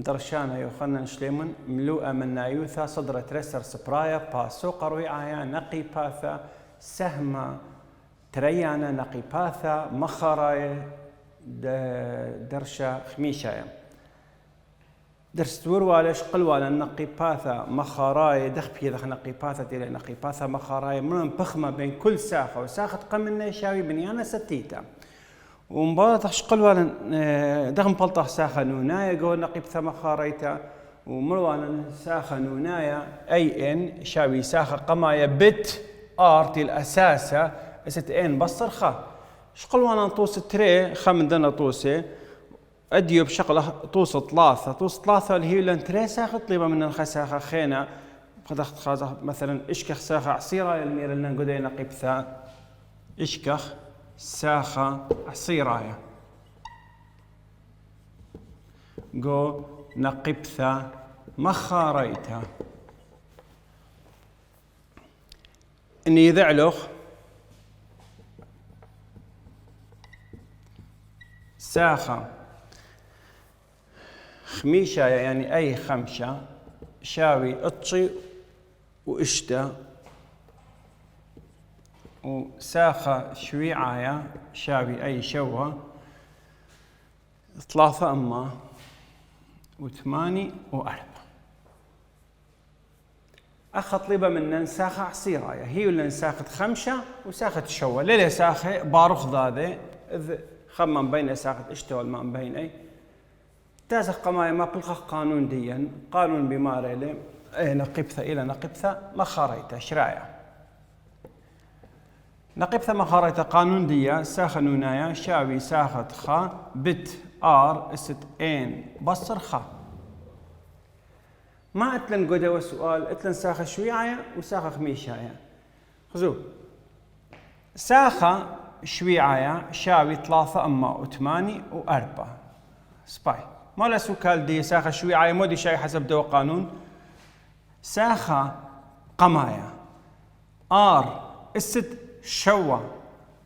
درشانة يوخنن شليمن ملوءة من نايوثا صدرة رسر سبرايا باسو قرويعايا نقي باثا سهمة تريانا نقي باثا مخراي درشا خميشايا درستور والش قلوالا نقي باثا مخراي دخ بيدخ نقي باثا تيلي نقي باثا مخراي من بخمة بين كل ساخة وساخة قمنا يشاوي بنيانا ستيتا ومباراه شقل والا دغم بلطه ساخه نونايا قول نقيب ثم خاريتا ومروانا ساخه نونايا اي ان شاوي ساخه قمايا بت ارتي الاساسه است ان بصر خا شقل وانا طوس تري خمن دنا طوسه اديو بشقله طوس ثلاثه اللي هي لان تري ساخه طيبه من الخساخه خينا قدخت خازه مثلا اشكخ ساخه عصيره المير لنا نقول نقيب ثا اشكخ ساخة عصيرايا قو نقبثا مخاريتا اني يذعلخ ساخة خميشة يعني اي خمشة شاوي اطشي واشتا وساخة شويعايا شاوي أي شوة ثلاثة أما وثماني وأربعة أخا طلبة من ساخة عصيرايا هي ولا نساخة خمشة وساخة شوة ليلة ساخة باروخ ذاذي إذ خمم بين ساخة اشتوى الماء بين أي تازخ قمايا ما بلخ قانون ديا قانون بماريلي نقبثة إلى نقبثة ما خاريته شرايا نقبثة مخاريتا قانون ديا ساخة نونايا شاوي ساخة خا بت ار است ان بصر خا ما اتلن قدوة سؤال اتلن ساخة شويعايا وساخة خميشايا خذوا ساخة شويعايا شاوي ثلاثة اما وثماني واربعة سباي ما لا سوكال دي ساخة شويعايا مودي شاي حسب دو قانون ساخة قمايا ار است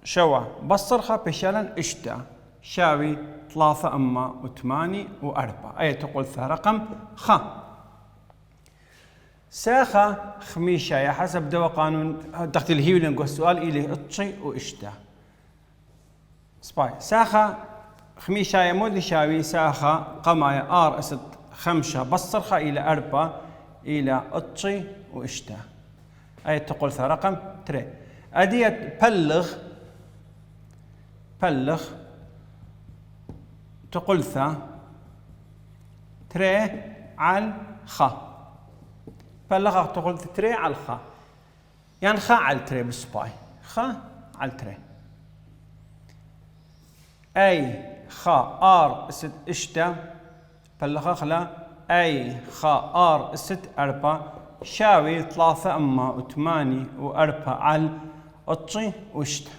شوا بصرخة بشالا اشتا شاوي ثلاثة أما وثماني وأربعة أي تقول ثا رقم خا ساخة خميشة يا حسب دوا قانون تحت الهيولي نقول السؤال إليه اطشي واشتا سباي ساخة خميشة يا مودي شاوي ساخة قمايا ار اسد خمشة بصرخة إلى أربعة إلى اطشي واشتا أي تقول ثا رقم تري أدية بلغ تقلثة تري على خا بلغ تقلث تري على الخا يعني خا على تري بالسباي خا على تري أي خا ار ست اشتا بلغ خلا أي خا ار ست أربعة شاوي ثلاثة أما وثماني وأربعة على اطشي واشتا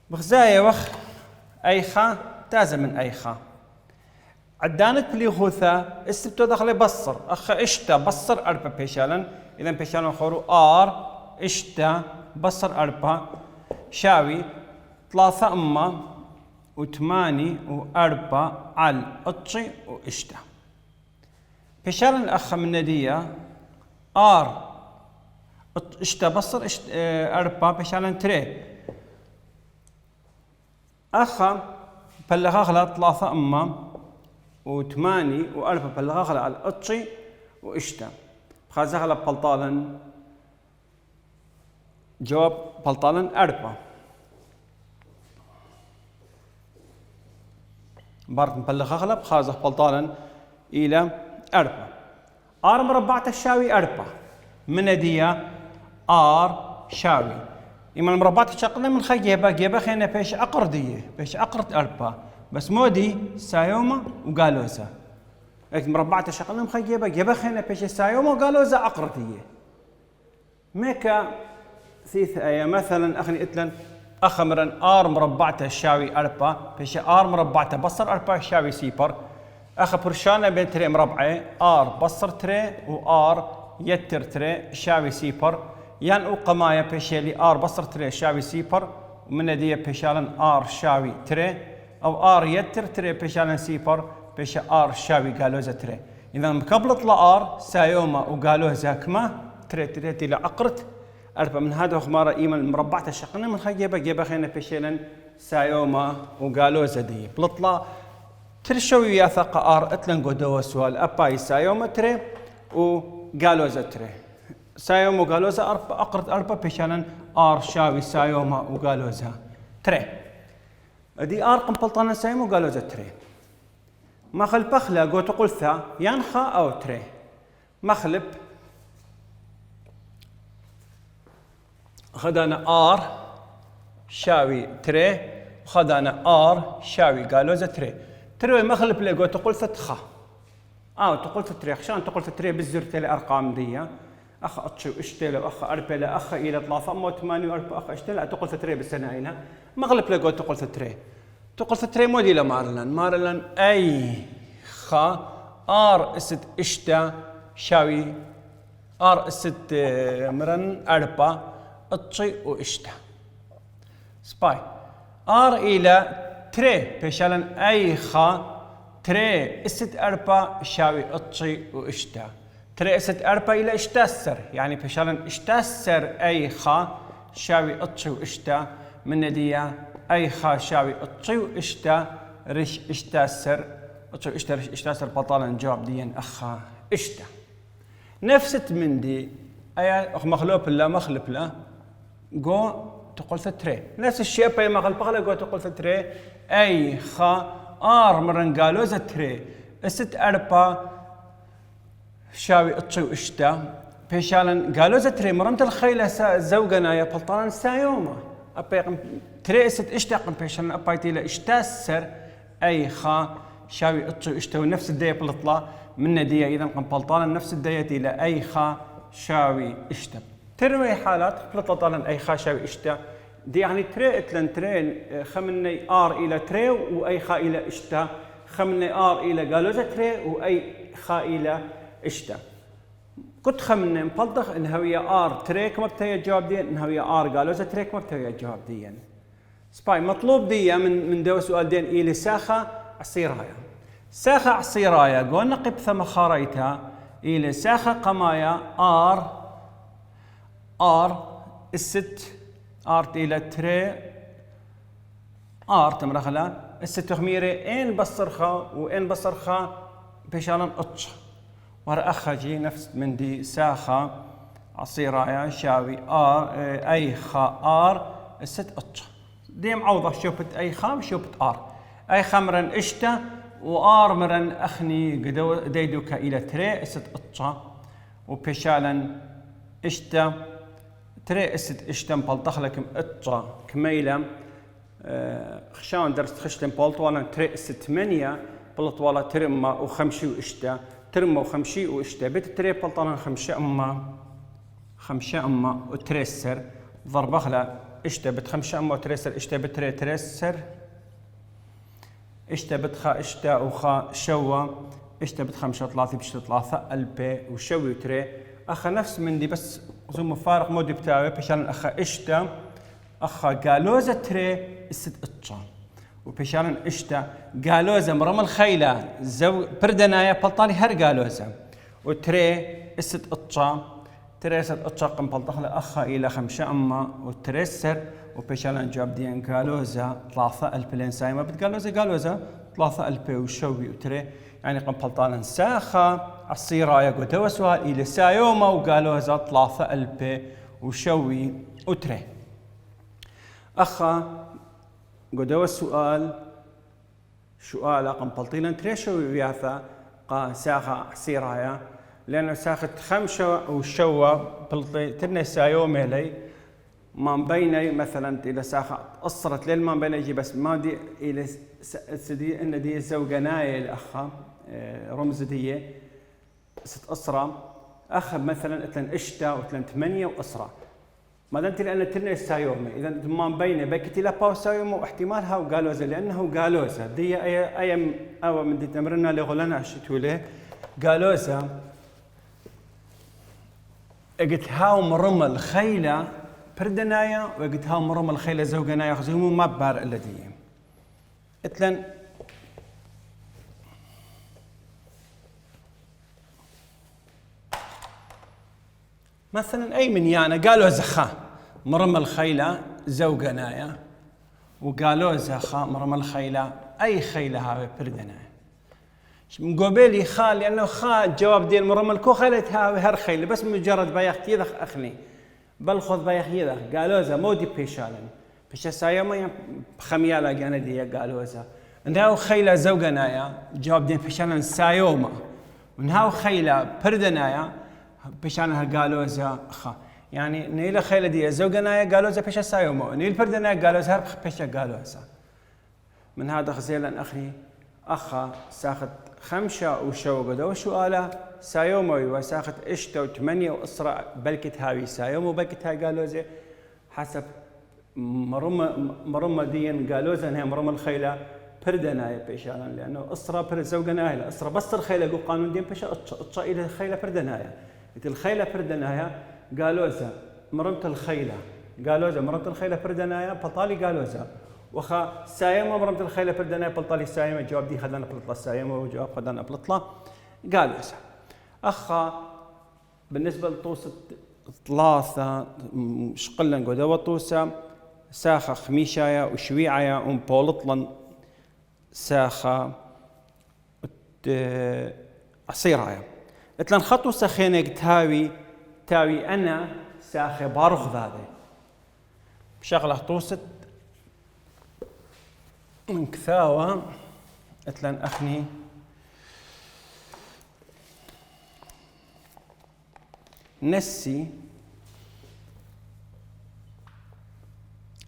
بخزايا وخ اي خا تازه من اي خا عدانت بليغوثا استبتو دخلي بصر اخا اشتا بصر اربا بيشالن اذا بيشالن خورو ار اشتا بصر اربا شاوي ثلاثة اما وثماني واربعة على اطشي واشتا بيشالن اخا من ندية ار اشتا بصر اربا بشالن تري اخا بلغا خلا ثلاثة اما وثماني واربا بلغا خلا على اطشي واشتا بخازا خلا بلطالن جواب بلطالن اربا بارت مبلغا خلا بخازا بلطالن الى اربا ار مربعة الشاوي اربا من ديا ار شاوي اما المربعات شقنا من جيبا خينا بيش اقرديه بيش اقرد اربا بس مودي سايوما وقالوزا لكن المربعات شقنا من جيبا خينا بيش سايوما وقالوزا اقرديه ميكا ثيث ايا مثلا اخني اتلن اخمرن ار مربعته شاوي اربا بيش ار مربعته بصر اربا شاوي سيبر اخ برشانه بين تري مربعه ار بصر تري وار يتر تري شاوي سيبر يان او قمايا بيشيلي ار بصر تري شاوي سيبر ومن دي بيشالن ار شاوي تري او ار يتر تري بيشالن سيبر بيش ار شاوي غالوزا تري. اذا مقبلط لار سايوما وغالوزا كما تري تري لعقرت أربعة من هذا خمارة إيمان مربعة الشقنا من جيبا خينا بيشيلن سايوما وغالوزا دي بلطلا ترشوي يا ثقة ار اتلن قدوا سؤال اباي سايوما تري وغالوزا تري. سايوما وغالوزا أقرت أربعة بيشيلن ار شاوي سايوما وغالوزا تري. دي ار قنبلطانا سايوما وغالوزا تري. مخل بخلا قوت قلثا ينخا او تري. مخلب خدانا ار شاوي تري وخدانا ار شاوي غالوزا تري. تروي مخلب لي قوت قلثا تخا تقول تري عشان تقول تري بالزرتي الارقام دي اخ اتشو اشتلا اخ اربلا اخ الى 308 اخ اشتلا تقول تري بالسنه الى مغلب لي قوت تقول تري. تقول تري مودي لا مارلان اي خا ار است اشتا شاوي ار است مرن اربا اتشي واشتا سباي ار الى تري بيشالن اي خا تري است اربا شاوي اتشي واشتا. تري است اربا الى اشتاسر يعني بيشالن اشتاسر اي خا شاوي اتشي واشتا من نديا اي خا شاوي اتشي واشتا رش اشتاسر اتشي اشتا رش اشتاسر بطالا جواب ديا اخا اشتا. نفست من دي اي مخلوب لا مخلب لا جو تقول تري. نفس الشيء باي مخلب بغلا جو تقول تري اي خا ار مرن غالوزا تري است اربا شاوي اتشي واشتا بيشالن غالوزا تري مرمت الخيله زوجنا يا بلطان سايوما ابي تري است اشتاق بيشالن ابايتي لا اشتاسر اي خا شاوي اتشي واشتا ونفس الديه بلطلا من ديه اذا بلطان نفس الديه الى اي خا شاوي اشتا. تروي حالات بلطلا اي خا شاوي اشتا دي يعني تري اتلن تري خمني ار الى تري واي خا الى اشتا خمني ار الى غالوزا تري واي خا الى اشتا. كنت خمني مفضخ ان هوية ار تري كما بتهي الجواب دي ان هوية ار غالوزا تري كما بتهي الجواب دي. سباي مطلوب دي من دو سؤال دين الى ساخة عصيرايا. ساخة عصيرايا قلنا قب ثم خاريتا الى ساخة قمايا ار الست ار الى تري ار تمرخلا الست خميري ان بصرخه وان بصرخه بيشالن اتش ور اخجي نفس من دي ساخه عصيرايا شاوي ار اي خا ار الست اتش دي معوضه شوفت اي خام شوفت ار اي خمرن اشتا وار مرن اخني ديدوكا الى تري الست اتش وبيشالن اشتا تري است اشتم بلطخ لكم اتشا كميلة خشان درست خشتم بلط ولا تري است 8 بلط ولا ترمى وخمشي واشتا ترمى وخمشي واشتا بيت تري بلطانا خمشة أما وتريسر ضرب أخلا اشتا بت خمشة أما وتريسر اشتا بتري تريسر اشتا بتخا اشتا وخا شوا اشتا بتخمشة ثلاثة بشتا ثلاثة البي وشوي وتري أخا نفس من دي بس زوم فارق مودي بتاعي بيشان أخا اشتا أخا غالوزا تري است اتشا وبيشان اشتا غالوزا مرمى الخيلة زو بردنايا بلطاني هر غالوزا وتري است اتشا تري است اتشا قم بلطخلا أخا إلى خمسة أما وتريسر وبيشان جاب ديان غالوزا ثلاثة البلين سايما غالوزا ثلاثة البي وشوي وتري يعني قم بلطانا ساخة عصيرة يا قدوة سؤال إلى سايوما وقالوا هذا ثلاثة البي وشوي وتري. أخا قدوة سؤال قم بلطيلا تري شوي وياثا قا ساخة عصيرة يا لأنه ساخت خمسة وشوا بلطي ترني سايوما لي ما بيني مثلا إلى ساخة أصرت لين ما بيني يجي بس ما دي إلى سدي إن دي زوجناي الأخا رمز دي ست أسرة أخذ مثلا اتلن اشتا واتلن 8 وأسرة ما دمت لأن ترني سايوما إذا ما بيني بكتي لا باو سايوما واحتمالها وقالوزا لأنه قالوزا دي أي أو من دي تمرنا لغلنا شتوله قالوزا قلت هاو مرمى الخيلة بردنايا وقلت هاو مرمى الخيلة زوجنايا خزومو ما بار إلا دي اتلن مثلا أي منيانة قالوا زخا مرم الخيلة زوجنايا، وقالوا زخا مرم الخيلة أي خيلة هاوي بردنايا. من قبيلي خال لأنه خال جواب ديال مرم الكو خيلة هاوي هر خيلة بس مجرد بياخ يدخ أخني بل خذ بياخ يدخ قالوا زا مودي بيشالن بيش سايما بخميالا جانا دي قالوا زا نهاو خيلة زوجنايا جواب دين بيشالن سايوما، ونهاو خيلة بردنايا بيشانها قالوا زا خا، يعني نيل خيلة دي زوجنايا قالوا زا بيش سايوما، نيل بردنايا قالوا زا بيش قالوا زا. من هذا خزيلا أخي أخا ساخت 5 وشو قدو شو آلا سايوموي وساخت إشتا و8 وإسرع بلكت هاوي سايومو بلكت هاي قالوا زي حسب مرمى دين قالوا زي هي مرمى الخيلة بردنايا بيشالا لأنه إسرع برد زوجنايا إسرع بس الخيلة قو قانون دين بيشا إطشا إلى الخيلة بردنايا الخيلة بردنايا قالوا زي مرمت الخيلة قالوا زي مرمت الخيلة بردنايا بطالي قالوا زي وخا سايمة مرمت الخيلة بردنا بلطلي سايمة جواب دي خدنا بلطلة سايمة وجواب خدنا بلطلة قال يسا أخا بالنسبة لطوسة 3 شقلن قدوة طوسة ساخة خميشايا وشويعايا بولطلن ساخة عصيرايا اتلن خطو سخينك تاوي أنا ساخة بارخ ذاذي بشغلة طوسة من كثاوة اتلن أخني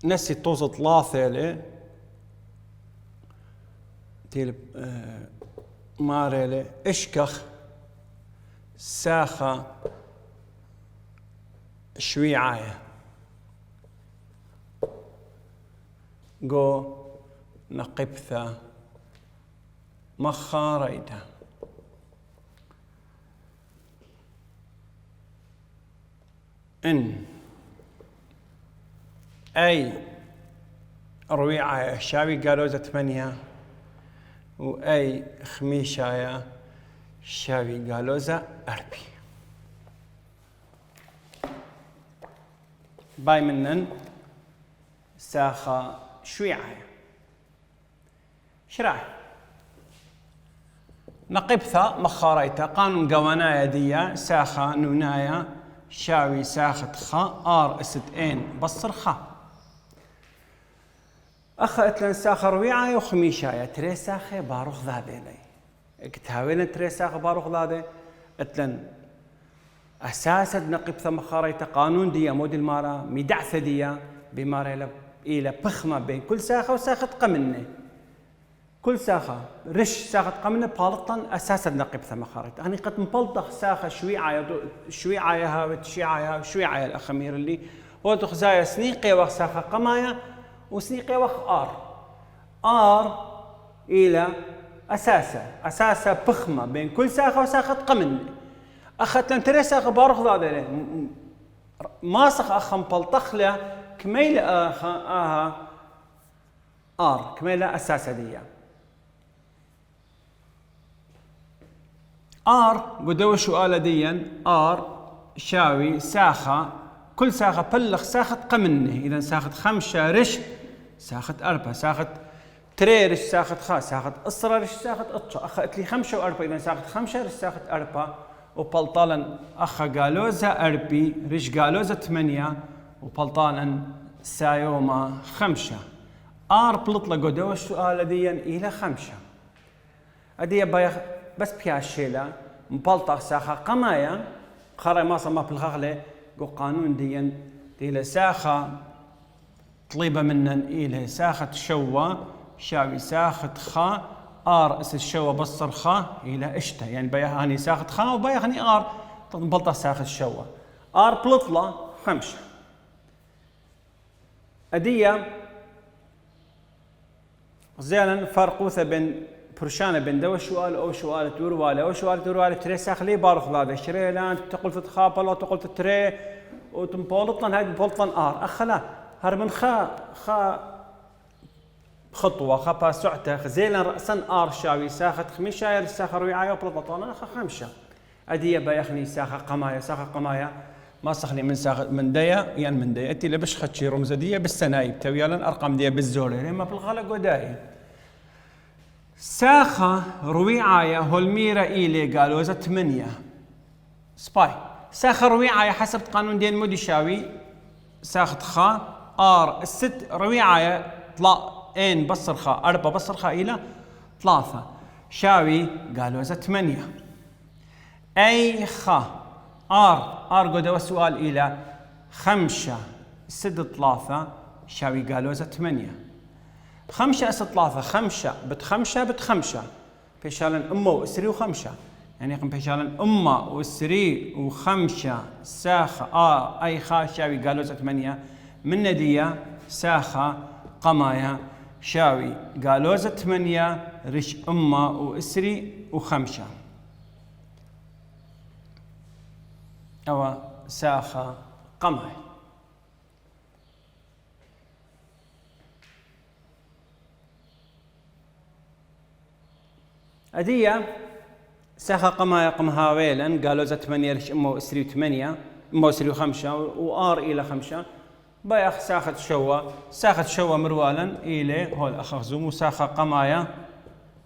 نسي طوزة 3 تيل ماريلي اشكخ ساخة شويعاية قو نقبثة مخاريدة إن أي رويعة شاوي قالوزة 8 وأي خميشايا شاوي قالوزة 4 باي منن ساخة شويعة شراح نقبثة مخاريتا قانون قوانايا ديا ساخة نونايا شاوي ساخت خا ار استين بصر خا أخا اتلن ساخة رويعة وخميشايا تري ساخة باروخ ذادي لي اكتهاوين تري ساخة باروخ ذادي اتلن أساسا نقبثة مخاريتا قانون ديا مود المارا ميدعثة ديا بمارا إلى بخمة بين كل ساخة وساخة قمنة كل ساخة رش ساخة قمنة بالطن أساسا نقبثة مخاريتا أنا قد مبلطخ ساخة شويعة هاوت شويعة الأخمير اللي هو تخزايا سنيقي وخ ساخة قمايا وسنيقي وخ آر إلى أساسا بخمة بين كل ساخة وساخة قمنة أخذت لن ساخة بارخ ذا ماسخ أخا مبلطخ له كميل آها آر كميل أساسا ديا آر قدوة سؤال ديا آر شاوي ساخة كل ساخة بلخ ساخة قمنة إذا ساخة 5 رش ساخة 4 ساخة 3 رش ساخة 5 ساخة أسرة رش ساخة أطشة أخذت لي 5 و4 إذا ساخة 5 رش ساخة 4 وبلطالا أخا قالوزة 4 رش قالوزة 8 وبلطالا سايوما 5 آر بلطلة قدوة السؤال ديا إلى 5 أدي بس بياشيلا مبلطة ساخة قمايا خاري ما صما بالغغلة قو قانون ديا إلى ساخة طليبة منن إلى ساخة شوة شاوي ساخة خا آر اس الشوة بصر خا إلى إشتا يعني بيهاني ساخة خا وبيهاني آر مبلطة ساخة شوة آر بلطلة 5 أدية زينا فرقوثة بين برشانة بين دو شوال أو شوال تورواله أو شوال تورواله تري ساخلي بارخ هذا شري لان تقول في تخابل أو تقول تري وتمبولطن هاي بولطن آر أخلا هر من خا خطوة خا باسعته زينا رأسا آر شاوي ساخت خميشة ير ساخ رويعة وبلططانة خا 5 أدية بيخني ساخة قمايا ما صخلي من ساخ من ديا يعني من ديا تي لبش خدشي رمز ديا بالسنايب تويالا ارقام ديا بالزوري ما بالغلق وداي ساخة رويعاية هولميرا إيلي قالوا 8 سباي ساخة رويعاية حسب قانون دين مودي شاوي ساخت خا ار الست رويعاية طلع ان بصر خا 4 بصر خا إلى 3 شاوي قالوا 8 اي خا ار قدوا السؤال إلى 5 سد 3 شاوي قالوا 8 5 أس 3 5 بت5 بت5 بيشالن أمه وإسري وخمسة يعني يقوم بيشالن أمه وإسري وخمسة ساخة أي خا شاوي قالوا 8 من ندية ساخة قمايا شاوي قالوا 8 رش أمه وإسري وخمسة أو ساخة قمايا أدية ساخة قمايا قمها ويلا قالوا 8 رش أمه وإسري 8 أمه وإسري 5 وآر إلى 5 بايخ ساخت شوا مروالا إلى هول أخذزوم وساخة قمايا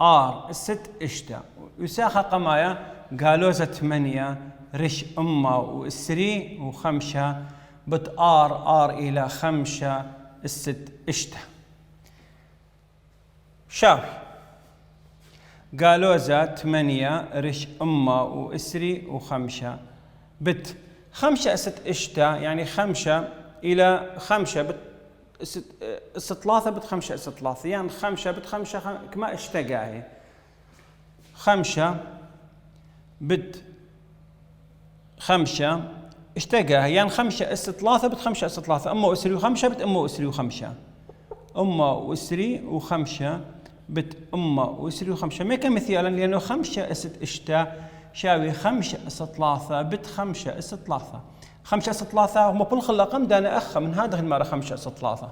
آر الست إشتا وساخة قمايا قالوا 8 رش أمه وإسري و5 بت آر إلى 5 الست إشتا شاوي قالوا 8 رش أمه وإسري و5 بت 5 أست إشتا يعني 5 إلى 5 بت 3 بت 5 أس 3 يعني 5 بت 5 كما اشتقاهي 5 بت 5 اشتقاهي يعني 5 أس 3 بت 5 أس 3 أمه وإسري و5 بت أمه وإسري و5 أمه وإسري و5 بت أمه وإسري و5 ما كان مثالا لأنه 5 أس إشتا شاوي 5 أس 3 بت 5 أس 3 5 أس 3 هم بل خلقم دانا أخ من هذا المرة 5 أس 3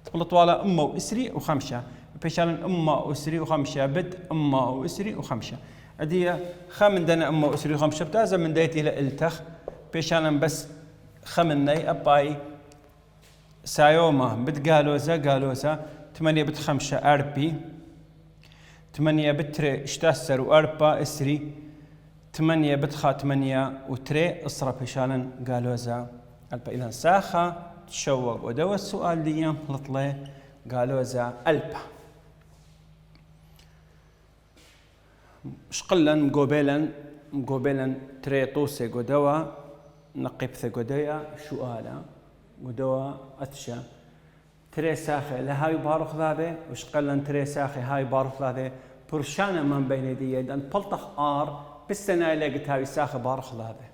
تقول طوالا أمه وإسري و5 بيشالن أمه وإسري و5 بت أمه وإسري و5 أدية خمن دانا أمه وإسري و5 بتازا من دايتي لإلتخ بيشالن بس خمني أباي سايوما بت قالوزا 8 بت 5 أربي 8 بتري اشتاسر وأربا إسري 8 بتخا 8 وتري إصرا بيشالن قالوزا ألبا إذا ساخة تشوق ودوا السؤال دي لطلي قالوزا ألبا شقلا مقوبلا تري طوسي قدوا نقبث قديا سؤالا قدوا أتشا تري ساخي لهاي بارخ ذاذي وشقلا تري ساخي هاي بارخ ذاذي برشانا من بين دي دان بلطخ آر بالسنة اللي قلت هاي ساخي بارخ ذاذي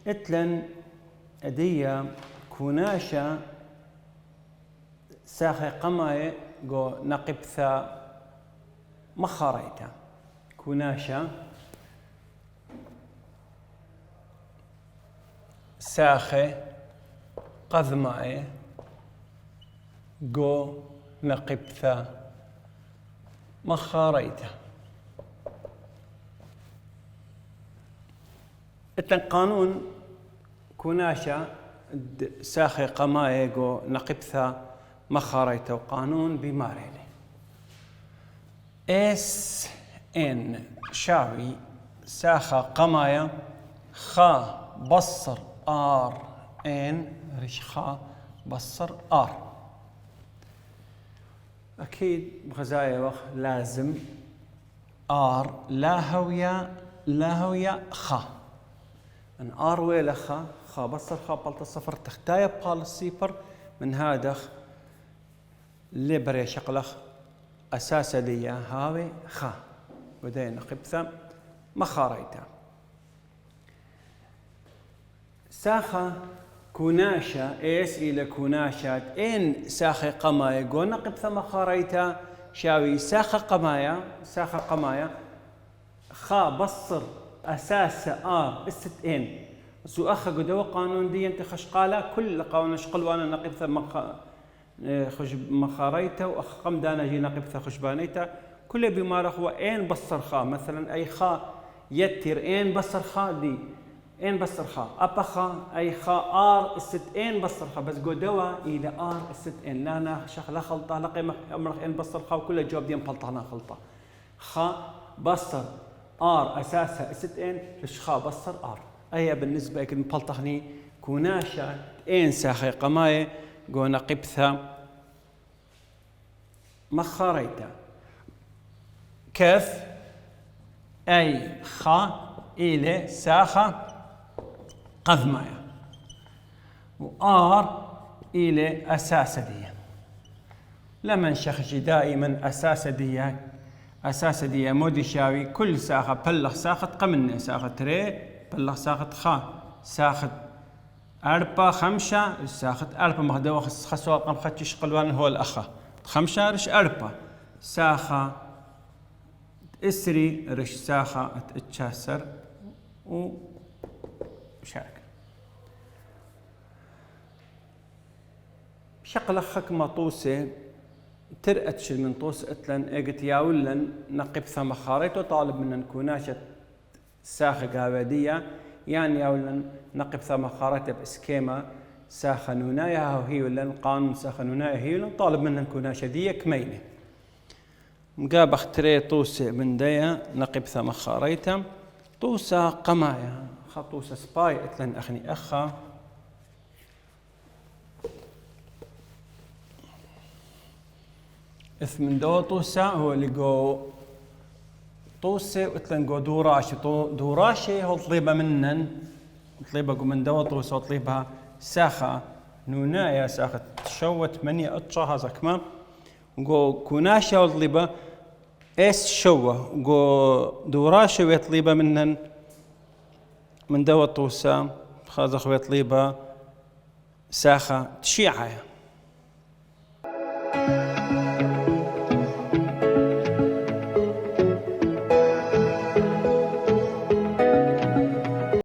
اتلن أدية كوناشا ساخي قماي جو نقبثا مخاريتا كوناشا ساخي قذماي جو نقبثا مخاريتا اتلن قانون كوناشا ساخي قمايغو نقبثا مخاريتا وقانون بماريلي اس ان شاوي ساخا قمايا خا بصر ار ان ريش خا بصر ار اكيد بغزايا وخ لازم ار لا هوية خا من ار ويلا خا بصر خا بلت الصفر تختايا بقال الصفر من هادخ اللي بري شقلخ أساسا ليا هاوي خا ودين قبثة مخاريتا ساخة كوناشا إيس إلى كوناشات إن ساخة قمايا قونا قبثة مخاريتا شاوي ساخة قمايا خا بصر أساس است إن سو أخا قدوة قانون دي انت خشقالة كل قانون شقلوانا نقبثة خش مخاريتا وأخ قم دانا جي نقبثة خشبانيتا كل بمارخ هو إن بصر خا مثلا أي خا يتر إن بصر خا دي إن بصر خا أبخا أي خا آر است إن بصر خا بس قدوة إلى آر است إن لانا شخلا خلطة لقي أمرخ إن بصر خا وكل جواب دي مبلطانا خلطة خا بصر آر أساسها است إن لش خا بصر آر أي بالنسبة لك مبلطخني كوناشا إن ساخي قماية قونا قبثة مخاريتا كيف أي خا إلى ساخة قذمايا وآر إلى أساسدية لمن شخشي دائما أساسدية مودي شاوي كل ساخة بلغ ساخة قمنة ساخة ري بلغ ساخة خا ساخة أربعة خمسة ساخة أربعة مخدوة خسوا قم خدش قلوان هو الأخا خمسة رش أربعة ساخة إسري رش ساخة اتشاسر وشارك شقل خك مطوسة ترأتش من طوس اتلن اجت ياولن نقب ثم خاريتو طالب من كوناشة ساخة قابدية يعني ياولن نقب ثم خاريتو باسكيما ساخة نونايا هي ولن قانون ساخة نونايا هي ولن طالب من كوناشة دي كمينة مقاب اختري طوسة من ديا نقب ثم خاريتو طوسة قمايا خطوسة سباي اتلن اخني اخا من دو طوسة هو اللي جو طوسة وتلن جو دوراشي هو طليبة منن طليبة جو من دو طوسة وطليبها ساخة نونايا ساخة شوت مني أطشا هذا كمان جو كوناشة وطليبة إيس شوة جو دوراشي ويطليبة منن من دو طوسة هذا خوي طليبة ساخة تشيعة